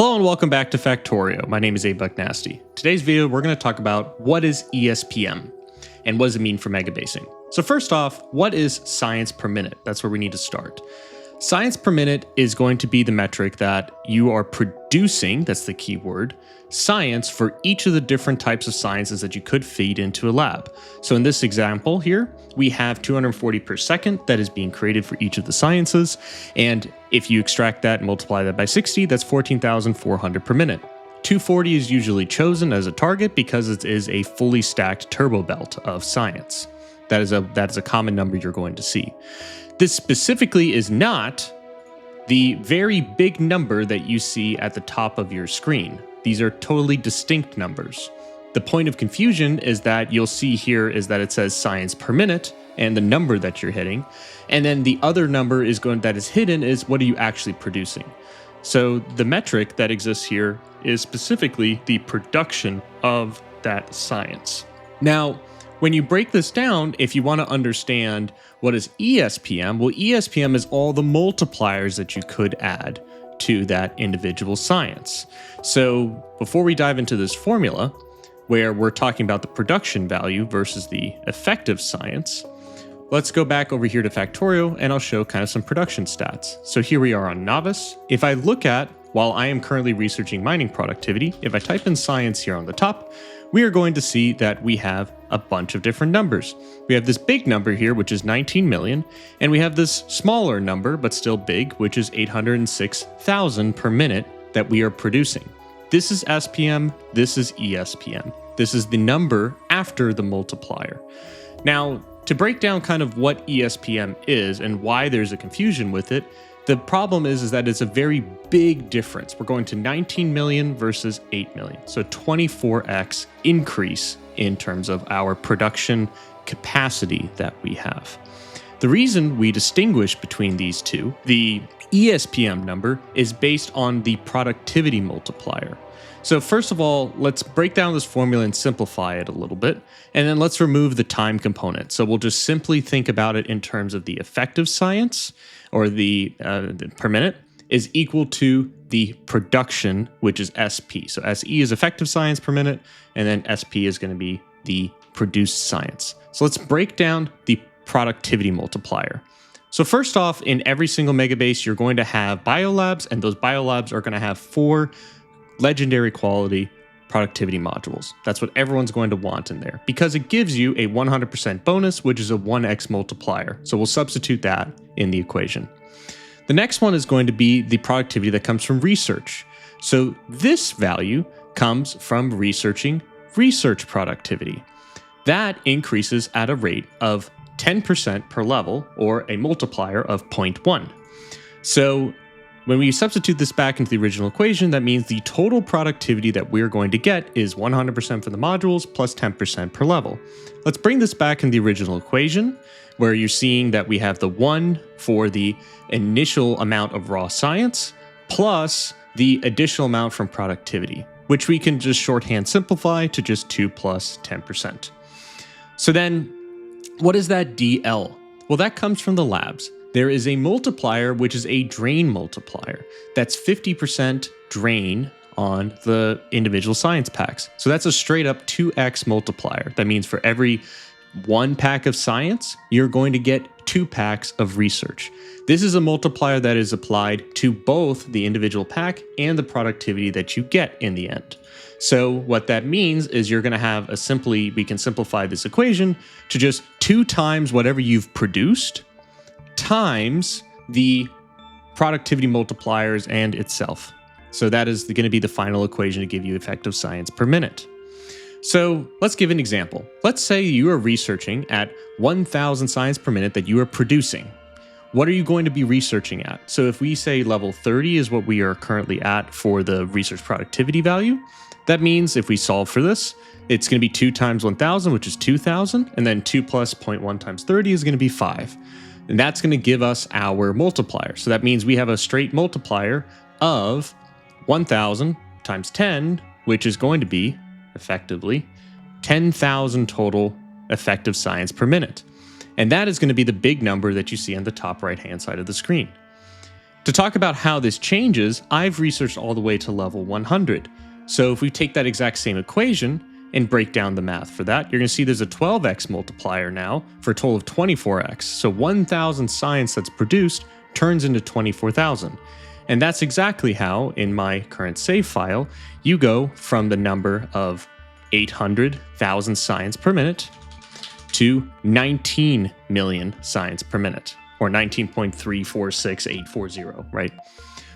Hello and welcome back to Factorio. My name is Abe Bucknasty. Today's video, we're going to talk about what is ESPM and what does it mean for megabasing. So first off, what is science per minute? That's where we need to start. Science per minute is going to be the metric that you are producing, that's the key word, science for each of the different types of sciences that you could feed into a lab. So in this example here, we have 240 per second that is being created for each of the sciences. And if you extract that and multiply that by 60, that's 14,400 per minute. 240 is usually chosen as a target because it is a fully stacked turbo belt of science. That is a common number you're going to see. This specifically is not the very big number that you see at the top of your screen. These are totally distinct numbers. The point of confusion is that you'll see here is that it says science per minute and the number that you're hitting. And then the other number that is hidden is what are you actually producing. So the metric that exists here is specifically the production of that science. Now, when you break this down, if you want to understand what is ESPM, well, ESPM is all the multipliers that you could add to that individual science. So before we dive into this formula, where we're talking about the production value versus the effective science, let's go back over here to Factorio and I'll show kind of some production stats. So here we are on Novice. If I look at, while I am currently researching mining productivity, if I type in science here on the top, we are going to see that we have a bunch of different numbers. We have this big number here, which is 19 million, and we have this smaller number, but still big, which is 806,000 per minute that we are producing. This is SPM, this is ESPM. This is the number after the multiplier. Now, to break down kind of what ESPM is and why there's a confusion with it, the problem is that it's a very big difference. We're going to 19 million versus 8 million. So 24x increase in terms of our production capacity that we have. The reason we distinguish between these two, the ESPM number is based on the productivity multiplier. So first of all, let's break down this formula and simplify it a little bit, and then let's remove the time component. So we'll just simply think about it in terms of the effective science, or the per minute, is equal to the production, which is SP. So SE is effective science per minute, and then SP is going to be the produced science. So let's break down the productivity multiplier. So first off, in every single megabase, you're going to have biolabs, and those biolabs are going to have 4 legendary quality productivity modules. That's what everyone's going to want in there because it gives you a 100% bonus, which is a 1x multiplier. So we'll substitute that in the equation. The next one is going to be the productivity that comes from research. So this value comes from researching research productivity. That increases at a rate of 10% per level, or a multiplier of 0.1. So when we substitute this back into the original equation, that means the total productivity that we're going to get is 100% for the modules plus 10% per level. Let's bring this back in the original equation, where you're seeing that we have the 1 for the initial amount of raw science plus the additional amount from productivity, which we can just shorthand simplify to just 2 plus 10%. So then what is that DL? Well, that comes from the labs. There is a multiplier, which is a drain multiplier. That's 50% drain on the individual science packs. So that's a straight up 2x multiplier. That means for every 1 pack of science, you're going to get 2 packs of research. This is a multiplier that is applied to both the individual pack and the productivity that you get in the end. So what that means is you're going to have we can simplify this equation to just 2 times whatever you've produced times the productivity multipliers and itself. So that is going to be the final equation to give you effective science per minute. So let's give an example. Let's say you are researching at 1,000 science per minute that you are producing. What are you going to be researching at? So if we say level 30 is what we are currently at for the research productivity value, that means if we solve for this, it's going to be 2 times 1,000, which is 2,000, and then 2 plus 0.1 times 30 is going to be 5. And that's going to give us our multiplier. So that means we have a straight multiplier of 1,000 times 10, which is going to be effectively 10,000 total effective science per minute. And that is going to be the big number that you see on the top right-hand side of the screen. To talk about how this changes, I've researched all the way to level 100. So if we take that exact same equation and break down the math for that, you're going to see there's a 12x multiplier now for a total of 24x. So 1,000 science that's produced turns into 24,000. And that's exactly how, in my current save file, you go from the number of 800,000 science per minute to 19 million science per minute, or 19.346840, right?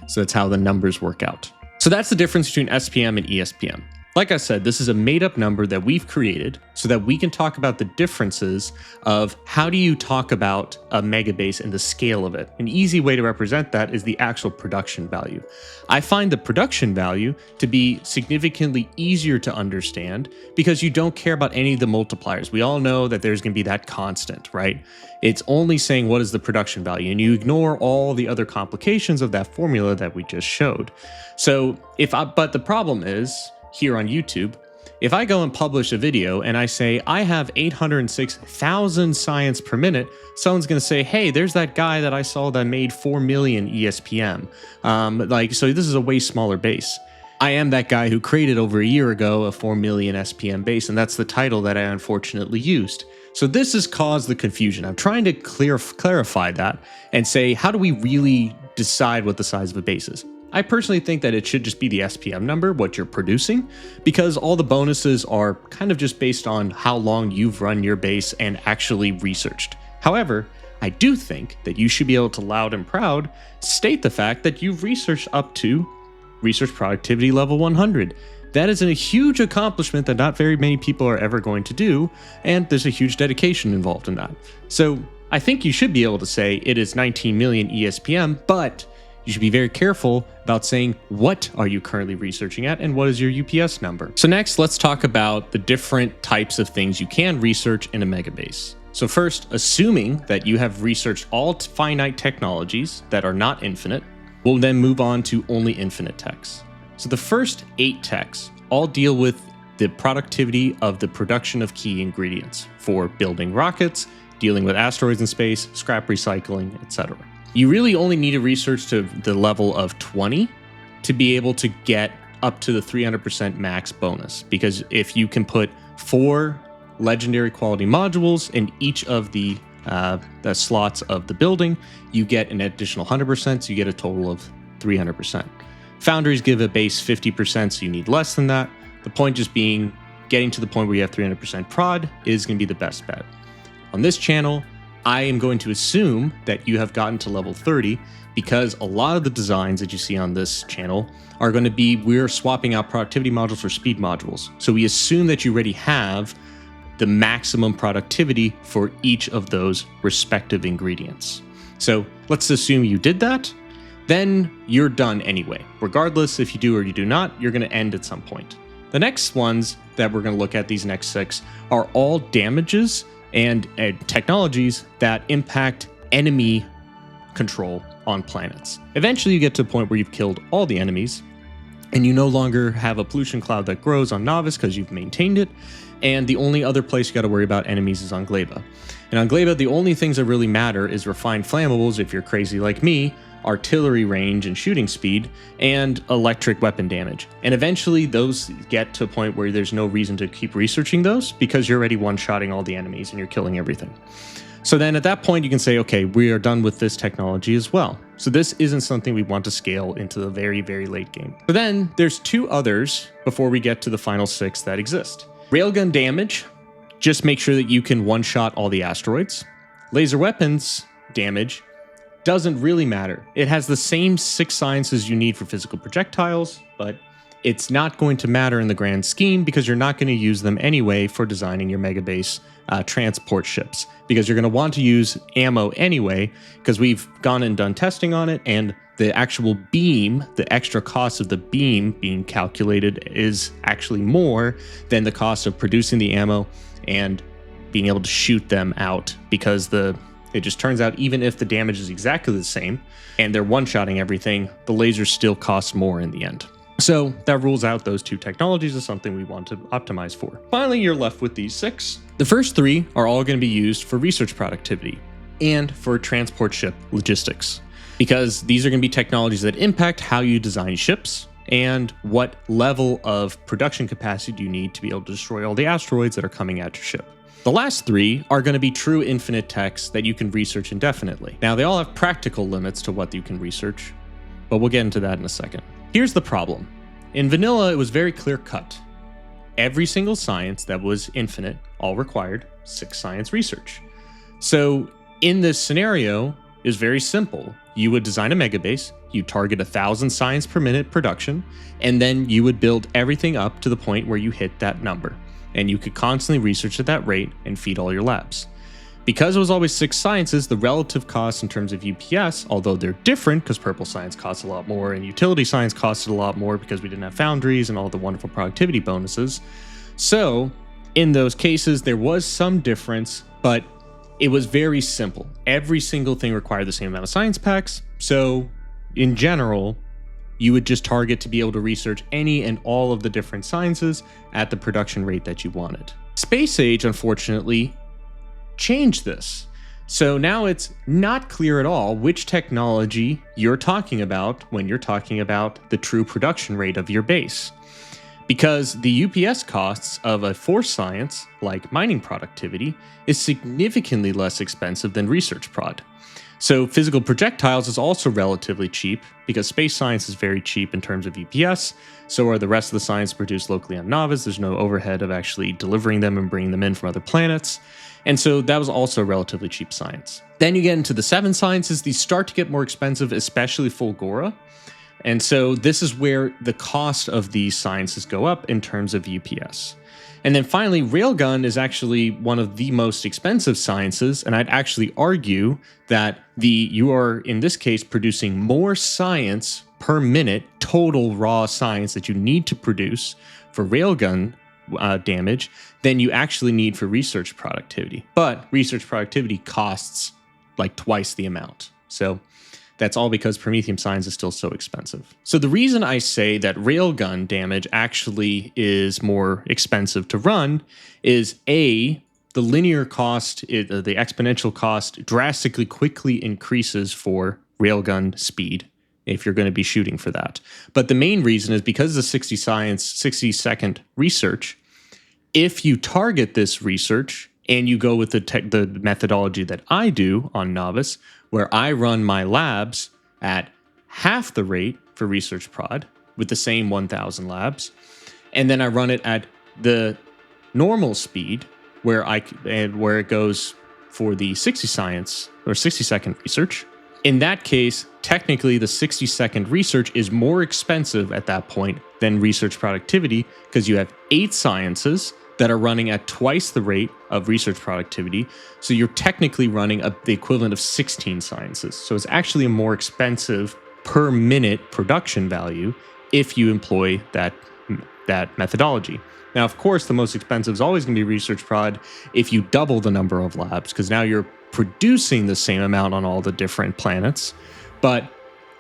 So that's how the numbers work out. So that's the difference between SPM and ESPM. Like I said, this is a made-up number that we've created so that we can talk about the differences of how do you talk about a megabase and the scale of it. An easy way to represent that is the actual production value. I find the production value to be significantly easier to understand because you don't care about any of the multipliers. We all know that there's going to be that constant, right? It's only saying what is the production value, and you ignore all the other complications of that formula that we just showed. So but the problem is, here on YouTube, if I go and publish a video and I say, I have 806,000 science per minute, someone's going to say, hey, there's that guy that I saw that made 4 million ESPM. So this is a way smaller base. I am that guy who created over a year ago a 4 million SPM base, and that's the title that I unfortunately used. So this has caused the confusion. I'm trying to clarify that and say, how do we really decide what the size of a base is? I personally think that it should just be the SPM number, what you're producing, because all the bonuses are kind of just based on how long you've run your base and actually researched. However, I do think that you should be able to loud and proud state the fact that you've researched up to research productivity level 100. That is a huge accomplishment that not very many people are ever going to do, and there's a huge dedication involved in that. So I think you should be able to say it is 19 million ESPM, but you should be very careful about saying what are you currently researching at and what is your UPS number. So next, let's talk about the different types of things you can research in a megabase. So first, assuming that you have researched all finite technologies that are not infinite, we'll then move on to only infinite techs. So the first 8 techs all deal with the productivity of the production of key ingredients for building rockets, dealing with asteroids in space, scrap recycling, etc. You really only need to research to the level of 20 to be able to get up to the 300% max bonus. Because if you can put 4 legendary quality modules in each of the slots of the building, you get an additional 100%, so you get a total of 300%. Foundries give a base 50%, so you need less than that. The point just being, getting to the point where you have 300% prod is going to be the best bet. On this channel, I am going to assume that you have gotten to level 30 because a lot of the designs that you see on this channel are going to be, we're swapping out productivity modules for speed modules. So we assume that you already have the maximum productivity for each of those respective ingredients. So let's assume you did that, then you're done anyway. Regardless if you do or you do not, you're going to end at some point. The next ones that we're going to look at, these next 6, are all damages and technologies that impact enemy control on planets. Eventually you get to a point where you've killed all the enemies and you no longer have a pollution cloud that grows on Novice because you've maintained it, and the only other place you got to worry about enemies is on Gleba. And on Gleba, the only things that really matter is refined flammables if you're crazy like me, artillery range and shooting speed, and electric weapon damage. And eventually those get to a point where there's no reason to keep researching those because you're already one-shotting all the enemies and you're killing everything. So then at that point you can say, okay, we are done with this technology as well. So this isn't something we want to scale into the very, very late game. So then there's 2 others before we get to the final 6 that exist. Railgun damage, just make sure that you can one-shot all the asteroids. Laser weapons damage doesn't really matter. It has the same 6 sciences you need for physical projectiles, but it's not going to matter in the grand scheme because you're not going to use them anyway for designing your megabase transport ships, because you're going to want to use ammo anyway, because we've gone and done testing on it, and the actual beam, the extra cost of the beam being calculated is actually more than the cost of producing the ammo and being able to shoot them out, because it just turns out even if the damage is exactly the same and they're one-shotting everything, the lasers still cost more in the end. So that rules out those 2 technologies as something we want to optimize for. Finally, you're left with these 6. The first 3 are all going to be used for research productivity and for transport ship logistics. because these are going to be technologies that impact how you design ships and what level of production capacity do you need to be able to destroy all the asteroids that are coming at your ship. The last three are going to be true infinite techs that you can research indefinitely. Now, they all have practical limits to what you can research, but we'll get into that in a second. Here's the problem. In vanilla, it was very clear cut. Every single science that was infinite all required 6 science research. So in this scenario, it was very simple. You would design a megabase, you target 1,000 science per minute production, and then you would build everything up to the point where you hit that number. And you could constantly research at that rate and feed all your labs. Because it was always 6 sciences, the relative costs in terms of UPS, although they're different because purple science costs a lot more and utility science costed a lot more because we didn't have foundries and all the wonderful productivity bonuses. So in those cases, there was some difference, but it was very simple. Every single thing required the same amount of science packs. So in general, you would just target to be able to research any and all of the different sciences at the production rate that you wanted. Space Age, unfortunately, changed this. So now it's not clear at all which technology you're talking about when you're talking about the true production rate of your base. Because the UPS costs of a force science, like mining productivity, is significantly less expensive than research prod. So physical projectiles is also relatively cheap because space science is very cheap in terms of UPS. So are the rest of the science produced locally on Novus. There's no overhead of actually delivering them and bringing them in from other planets. And so that was also relatively cheap science. Then you get into the 7 sciences. These start to get more expensive, especially Fulgora. And so this is where the cost of these sciences go up in terms of UPS. And then finally, Railgun is actually one of the most expensive sciences. And I'd actually argue that you are, in this case, producing more science per minute, total raw science that you need to produce for Railgun damage than you actually need for research productivity. But research productivity costs like twice the amount. So that's all because Promethium science is still so expensive. So the reason I say that Railgun damage actually is more expensive to run is the linear cost, the exponential cost drastically quickly increases for Railgun speed if you're going to be shooting for that. But the main reason is because of the 60-second research, if you target this research and you go with the methodology that I do on Novus, where I run my labs at half the rate for research prod with the same 1,000 labs, and then I run it at the normal speed where it goes for the 60-second research. In that case, technically the 60-second research is more expensive at that point than research productivity because you have 8 sciences that are running at twice the rate of research productivity. So you're technically running the equivalent of 16 sciences. So it's actually a more expensive per minute production value if you employ that methodology. Now, of course, the most expensive is always going to be research prod if you double the number of labs, because now you're producing the same amount on all the different planets, but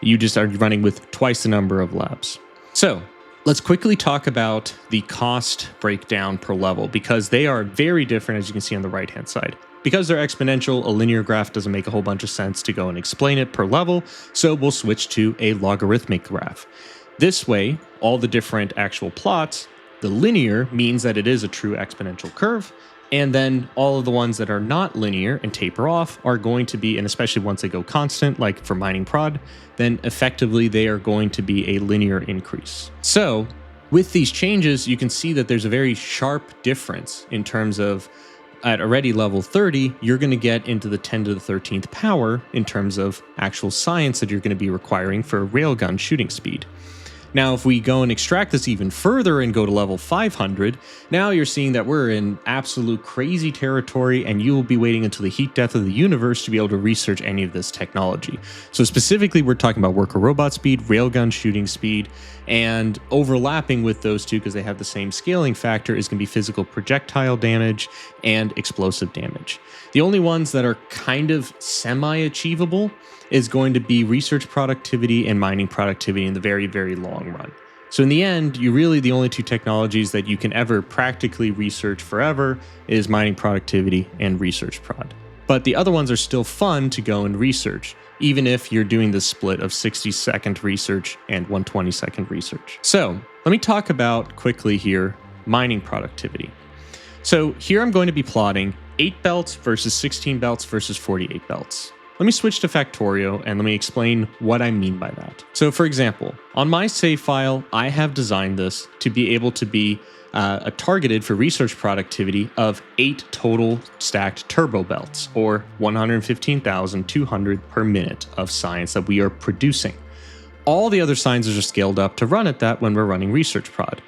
you just are running with twice the number of labs. So let's quickly talk about the cost breakdown per level, because they are very different, as you can see on the right-hand side. Because they're exponential, a linear graph doesn't make a whole bunch of sense to go and explain it per level, so we'll switch to a logarithmic graph. This way, all the different actual plots, the linear means that it is a true exponential curve, and then all of the ones that are not linear and taper off are going to be, and especially once they go constant, like for mining prod, then effectively they are going to be a linear increase. So with these changes, you can see that there's a very sharp difference in terms of at already level 30, you're going to get into the 10 to the 13th power in terms of actual science that you're going to be requiring for railgun shooting speed. Now, if we go and extract this even further and go to level 500, now you're seeing that we're in absolute crazy territory, and you will be waiting until the heat death of the universe to be able to research any of this technology. So specifically, we're talking about worker robot speed, railgun shooting speed, and overlapping with those two, because they have the same scaling factor, is going to be physical projectile damage and explosive damage. The only ones that are kind of semi-achievable is going to be research productivity and mining productivity in the very, very long run. So in the end, the only two technologies that you can ever practically research forever is mining productivity and research prod. but the other ones are still fun to go and research, even if you're doing the split of 60-second research and 120-second research. So let me talk about quickly here mining productivity. So here I'm going to be plotting 8 belts versus 16 belts versus 48 belts. Let me switch to Factorio and let me explain what I mean by that. So for example, on my save file, I have designed this to be able to be targeted for research productivity of 8 total stacked turbo belts, or 115,200 per minute of science that we are producing. All the other sciences are scaled up to run at that when we're running research prod.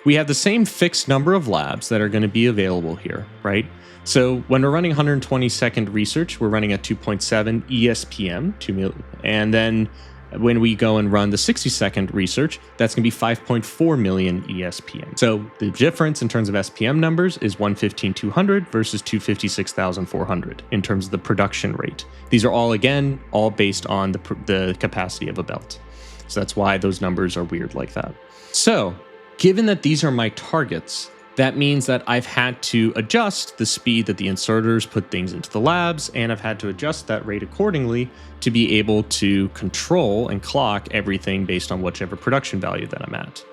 We have the same fixed number of labs that are going to be available here, right? So when we're running 120-second research, we're running at 2.7 ESPM, and then when we go and run the 60-second research, that's going to be 5.4 million ESPM. So the difference in terms of SPM numbers is 115,200 versus 256,400 in terms of the production rate. These are all based on the capacity of a belt. So that's why those numbers are weird like that. So given that these are my targets, that means that I've had to adjust the speed that the inserters put things into the labs, and I've had to adjust that rate accordingly to be able to control and clock everything based on whichever production value that I'm at.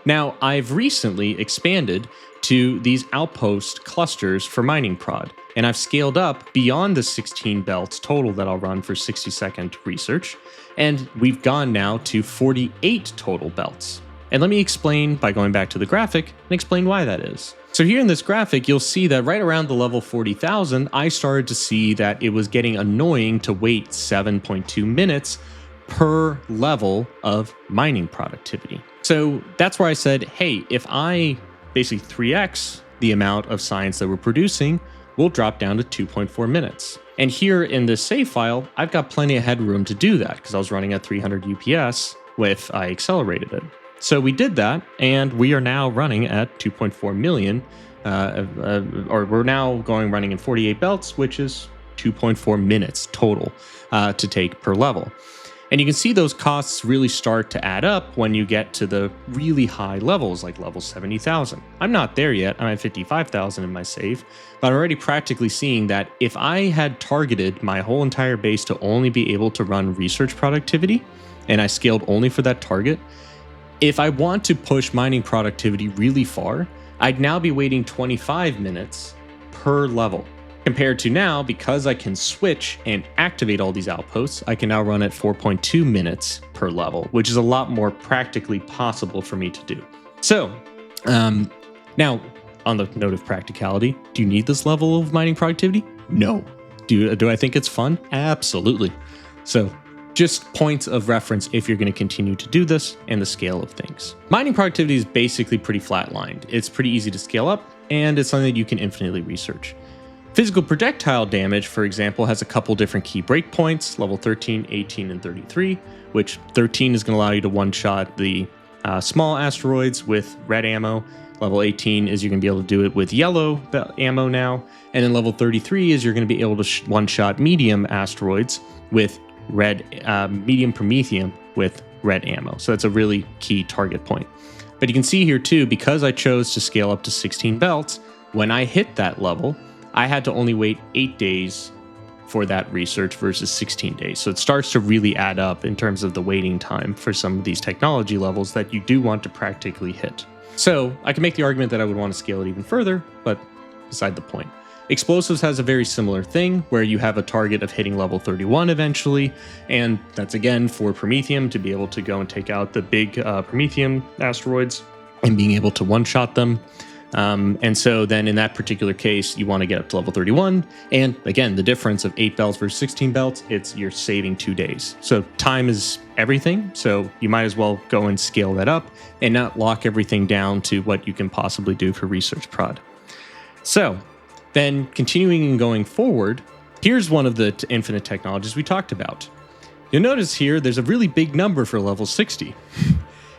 Now, I've recently expanded to these outpost clusters for mining prod, and I've scaled up beyond the 16 belts total that I'll run for 60-second research, and we've gone now to 48 total belts. And let me explain by going back to the graphic and explain why that is. So here in this graphic, you'll see that right around the level 40,000, I started to see that it was getting annoying to wait 7.2 minutes per level of mining productivity. So that's where I said, hey, if I basically 3x the amount of science that we're producing, we'll drop down to 2.4 minutes. And here in this save file, I've got plenty of headroom to do that because I was running at 300 UPS if I accelerated it. So we did that, and we are now running at 2.4 million, or we're now running in 48 belts, which is 2.4 minutes total to take per level. And you can see those costs really start to add up when you get to the really high levels, like level 70,000. I'm not there yet. I'm at 55,000 in my save, but I'm already practically seeing that if I had targeted my whole entire base to only be able to run research productivity, and I scaled only for that target, if I want to push mining productivity really far, I'd now be waiting 25 minutes per level. Compared to now, because I can switch and activate all these outposts, I can now run at 4.2 minutes per level, which is a lot more practically possible for me to do. So, now, on the note of practicality, do you need this level of mining productivity? No. Do I think it's fun? Absolutely. So, just points of reference if you're going to continue to do this and the scale of things. Mining productivity is basically pretty flatlined. It's pretty easy to scale up, and it's something that you can infinitely research. Physical projectile damage, for example, has a couple different key breakpoints, level 13, 18, and 33, which 13 is going to allow you to one-shot the small asteroids with red ammo. Level 18 is you're going to be able to do it with yellow ammo now. And then level 33 is you're going to be able to one-shot medium asteroids with medium promethium with red ammo. So that's a really key target point. But you can see here too, because I chose to scale up to 16 belts, when I hit that level, I had to only wait 8 days for that research versus 16 days. So it starts to really add up in terms of the waiting time for some of these technology levels that you do want to practically hit. So I can make the argument that I would want to scale it even further, but beside the point. Explosives has a very similar thing where you have a target of hitting level 31 eventually, and that's again for Promethium to be able to go and take out the big Promethium asteroids and being able to one-shot them. And so then in that particular case, you want to get up to level 31. And again, the difference of 8 belts versus 16 belts, you're saving 2 days. So time is everything. So you might as well go and scale that up and not lock everything down to what you can possibly do for research prod. So then continuing and going forward, here's one of the infinite technologies we talked about. You'll notice here, there's a really big number for level 60.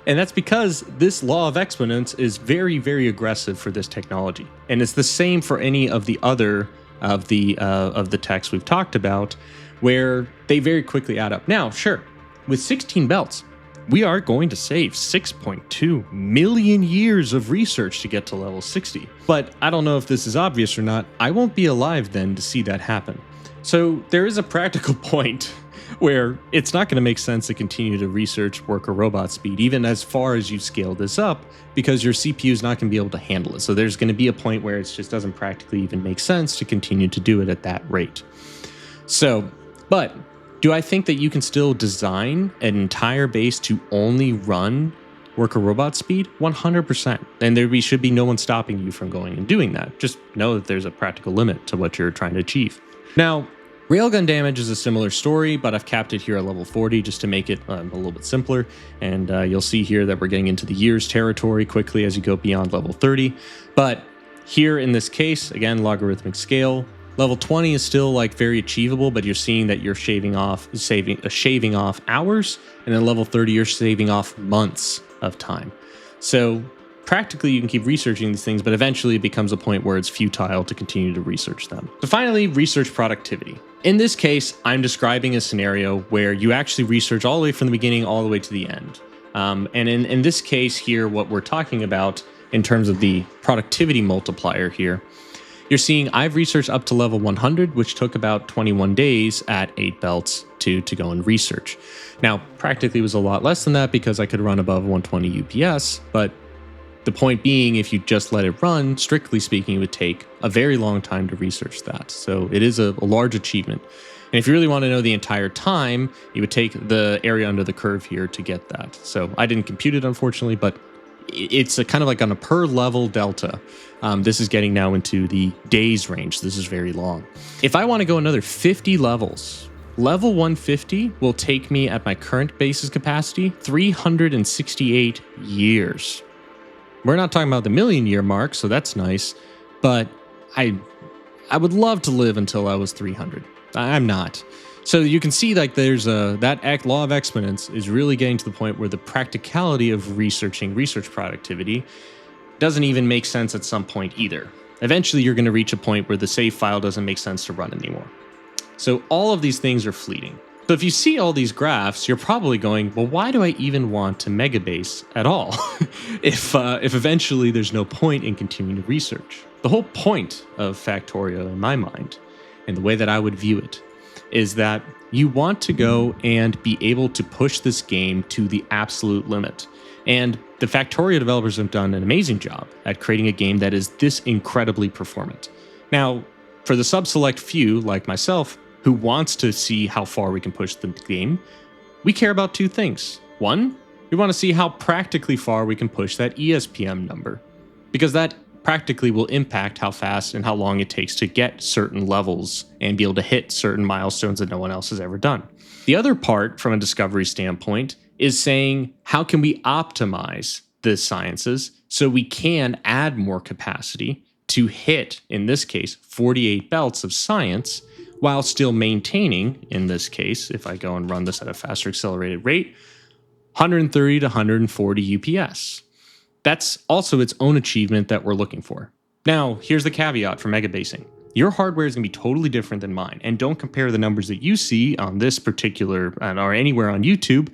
And that's because this law of exponents is very, very aggressive for this technology. And it's the same for any of the other of the techs we've talked about, where they very quickly add up. Now, sure, with 16 belts, we are going to save 6.2 million years of research to get to level 60. But I don't know if this is obvious or not. I won't be alive then to see that happen. So there is a practical point where it's not going to make sense to continue to research worker robot speed, even as far as you scale this up, because your CPU is not going to be able to handle it. So there's going to be a point where it just doesn't practically even make sense to continue to do it at that rate. So, but do I think that you can still design an entire base to only run worker robot speed? 100%. And there should be no one stopping you from going and doing that. Just know that there's a practical limit to what you're trying to achieve. Now, railgun damage is a similar story, but I've capped it here at level 40 just to make it a little bit simpler. And you'll see here that we're getting into the years territory quickly as you go beyond level 30. But here in this case, again, logarithmic scale, level 20 is still like very achievable, but you're seeing that you're shaving off hours, and then level 30 you're saving off months of time. So practically you can keep researching these things, but eventually it becomes a point where it's futile to continue to research them. So finally, research productivity. In this case, I'm describing a scenario where you actually research all the way from the beginning all the way to the end. And in this case here, what we're talking about in terms of the productivity multiplier here, you're seeing I've researched up to level 100, which took about 21 days at 8 belts to go and research. Now, practically it was a lot less than that because I could run above 120 UPS, but the point being, if you just let it run, strictly speaking, it would take a very long time to research that. So it is a large achievement. And if you really want to know the entire time, you would take the area under the curve here to get that. So I didn't compute it, unfortunately, but it's a kind of like on a per level delta. This is getting now into the days range. This is very long. If I want to go another 50 levels, level 150 will take me at my current base's capacity 368 years. We're not talking about the million-year mark, so that's nice, but I would love to live until I was 300. I'm not. So you can see like there's that law of exponents is really getting to the point where the practicality of researching research productivity doesn't even make sense at some point either. Eventually, you're going to reach a point where the save file doesn't make sense to run anymore. So all of these things are fleeting. So if you see all these graphs, you're probably going, well, why do I even want to megabase at all if eventually there's no point in continuing to research? The whole point of Factorio in my mind, and the way that I would view it, is that you want to go and be able to push this game to the absolute limit. And the Factorio developers have done an amazing job at creating a game that is this incredibly performant. Now, for the sub-select few, like myself, who wants to see how far we can push the game, we care about two things. One, we want to see how practically far we can push that ESPM number, because that practically will impact how fast and how long it takes to get certain levels and be able to hit certain milestones that no one else has ever done. The other part, from a discovery standpoint, is saying how can we optimize the sciences so we can add more capacity to hit, in this case, 48 belts of science, while still maintaining, in this case, if I go and run this at a faster accelerated rate, 130 to 140 UPS. That's also its own achievement that we're looking for. Now, here's the caveat for megabasing. Your hardware is going to be totally different than mine, and don't compare the numbers that you see on this particular, or anywhere on YouTube,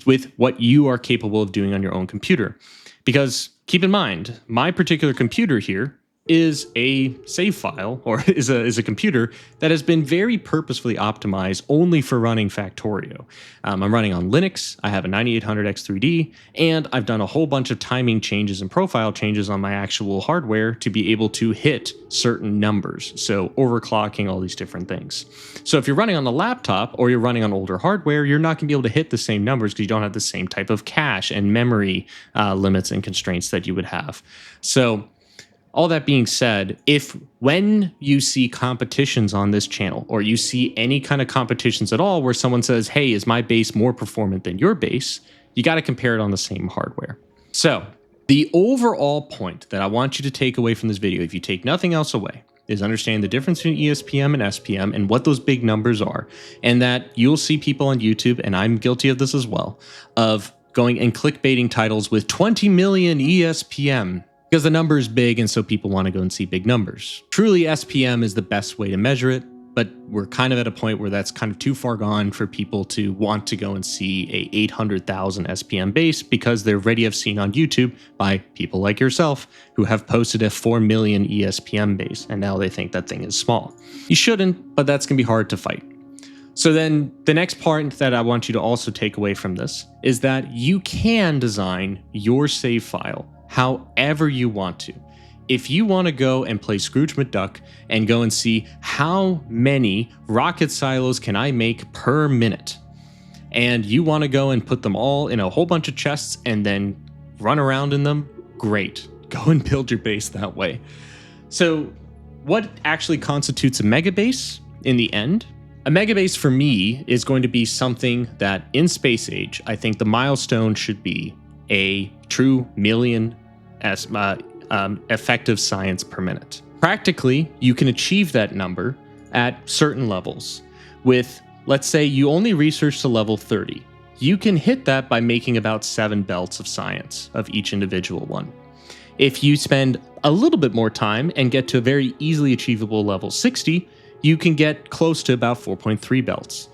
with what you are capable of doing on your own computer. Because keep in mind, my particular computer here is a save file, or is a computer that has been very purposefully optimized only for running Factorio. I'm running on Linux, I have a 9800X3D, and I've done a whole bunch of timing changes and profile changes on my actual hardware to be able to hit certain numbers, so overclocking all these different things. So if you're running on the laptop, or you're running on older hardware, you're not going to be able to hit the same numbers because you don't have the same type of cache and memory limits and constraints that you would have. So all that being said, when you see competitions on this channel, or you see any kind of competitions at all where someone says, hey, is my base more performant than your base? You got to compare it on the same hardware. So the overall point that I want you to take away from this video, if you take nothing else away, is understand the difference between ESPM and SPM and what those big numbers are. And that you'll see people on YouTube, and I'm guilty of this as well, of going and clickbaiting titles with 20 million ESPM. Because the number is big, and so people want to go and see big numbers. Truly, SPM is the best way to measure it. but we're kind of at a point where that's kind of too far gone for people to want to go and see a 800,000 SPM base because they're already have seen on YouTube by people like yourself who have posted a 4 million ESPM base, and now they think that thing is small. You shouldn't, but that's going to be hard to fight. So then the next part that I want you to also take away from this is that you can design your save file however you want to. If you want to go and play Scrooge McDuck and go and see how many rocket silos can I make per minute, and you want to go and put them all in a whole bunch of chests and then run around in them, great. Go and build your base that way. So what actually constitutes a megabase in the end? A megabase for me is going to be something that in space age, I think the milestone should be a true million effective science per minute. Practically, you can achieve that number at certain levels. With, let's say you only research to level 30. You can hit that by making about 7 belts of science of each individual one. If you spend a little bit more time and get to a very easily achievable level 60, you can get close to about 4.3 belts.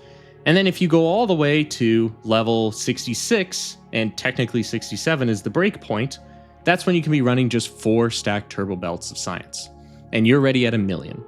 And then if you go all the way to level 66, and technically 67 is the break point, that's when you can be running just 4 stacked turbo belts of science, and you're already at 1 million.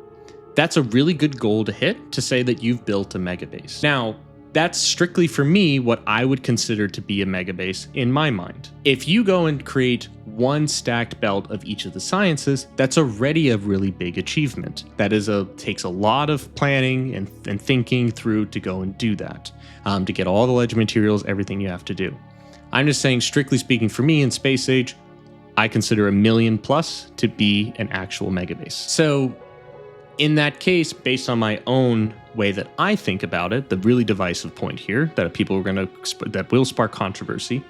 That's a really good goal to hit to say that you've built a megabase. Now, that's strictly for me what I would consider to be a megabase in my mind. If you go and create 1 stacked belt of each of the sciences, that's already a really big achievement. That takes a lot of planning and thinking through to go and do that, to get all the ledger materials, everything you have to do. I'm just saying, strictly speaking, for me in space age, I consider 1 million plus to be an actual megabase. So in that case, based on my own way that I think about it, the really divisive point here that will spark controversy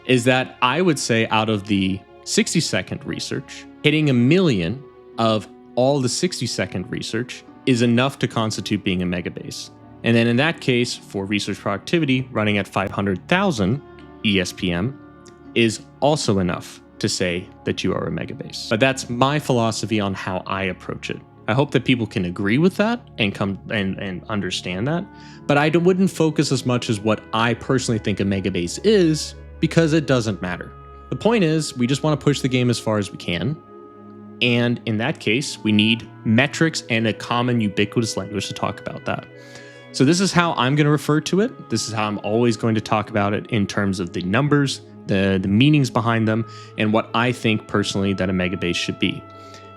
is that I would say out of the 60-second research, hitting 1 million of all the 60-second research is enough to constitute being a megabase. And then in that case, for research productivity, running at 500,000 ESPM is also enough to say that you are a megabase. But that's my philosophy on how I approach it. I hope that people can agree with that and come and understand that. But I wouldn't focus as much as what I personally think a megabase is, because it doesn't matter. The point is, we just want to push the game as far as we can. And in that case, we need metrics and a common ubiquitous language to talk about that. So this is how I'm going to refer to it. This is how I'm always going to talk about it in terms of the numbers, the meanings behind them, and what I think personally that a megabase should be.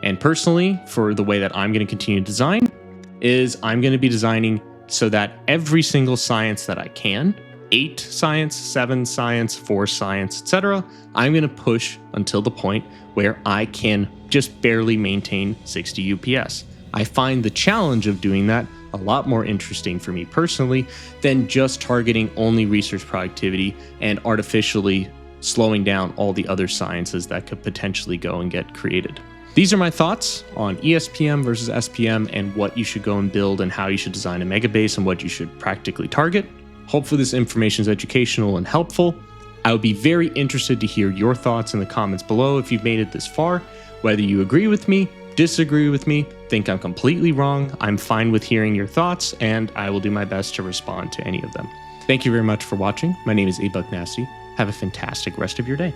And personally, for the way that I'm going to continue to design, is I'm going to be designing so that every single science that I can, 8 science, 7 science, 4 science, etc., I'm going to push until the point where I can just barely maintain 60 UPS. I find the challenge of doing that a lot more interesting for me personally than just targeting only research productivity and artificially slowing down all the other sciences that could potentially go and get created. These are my thoughts on ESPM versus SPM and what you should go and build and how you should design a megabase and what you should practically target. Hopefully this information is educational and helpful. I would be very interested to hear your thoughts in the comments below if you've made it this far, whether you agree with me, disagree with me, think I'm completely wrong. I'm fine with hearing your thoughts, and I will do my best to respond to any of them. Thank you very much for watching. My name is Nasty. Have a fantastic rest of your day.